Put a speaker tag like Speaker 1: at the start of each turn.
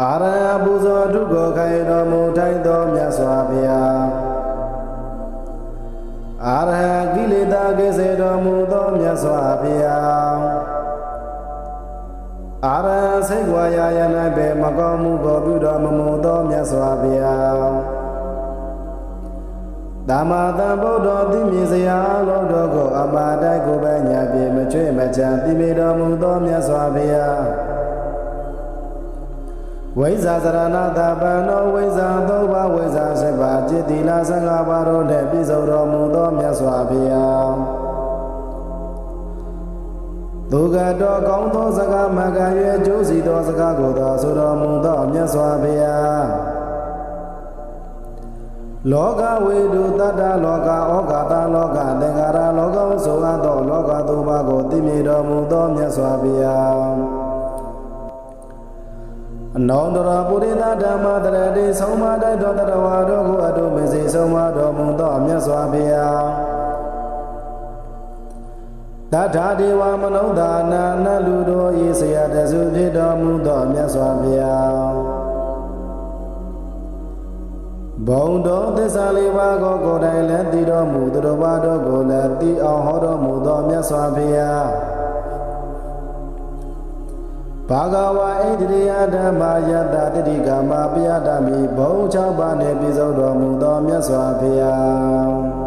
Speaker 1: အာရဟံပူဇော်ထုကိုခိုင်တော်မူထိုက်သောမြတ်စွာဘုရားအာရဟံကိလေသာကိစေတော်မူသောမြတ်စွာဘုရားအာရဟံစိတ်ဝါယာယ၌ပေမကောင်းမှုကိုပြုတော်မမူသောမြတ်စွာဘုရားသမ္မာသမ္ဗုဒ္ဓသိမြင်စရာလုံးတို့ကိုအမှားတိုင်းကိုပဲညာပြေမချွေမချမ်းသိမြင်တော်မူသောမြတ်စွာဘုရားဝိဇ္ဇာစရဏတပံသောဝိဇ္ဇာသုံးပါးဝိဇ္ဇာ7ပါးจิตတိလ15ပါးတို့နှင့်ပြည့်စုံတော်မူသောမြတ်စွာဘုရားသူကတော်ကောင်းသောစကားမကရွယ်ကျိုးစီသောစကားကိုသောဆိုတော်မူသောမြတ်စွာဘုရားလောကဝေတုတတ္တလောကဩဃာတလောကသင်္ခါရလောကဆိုအပ်သောလောကသုံးပါးကိုသိမြင်တော်မူသောမြတ်စွာဘုရားအနောင်တရပုရိသဓမ္မတရတိဆုံးမတိုက်တော်တရဝါတို့ကိုအတုမေစီဆုံးမတော်မူသောမြတ်စွာဘုရားတထာဒေဝမနုဿာနာနတ်လူတို့၏ဆရာတဆုဖြစ်တော်မူသောမြတ်စွာဘုရားဘုံတော်သစ္စာလေးပါးကိုကိုယ်တိုင်လည်းသိတော်မူသူတို့ဘာတို့ကိုလည်းသိအောင်ဟောတော်မူသောမြတ်စွာဘုရားဘာဂဝါဣန္ဒြိယဓမ္မယတ္တတိတိကာမပယတ္တမိဘုံ6ပါးနှင့်ပြည့်စုံတော်မူသောမြတ်စွာဘုရား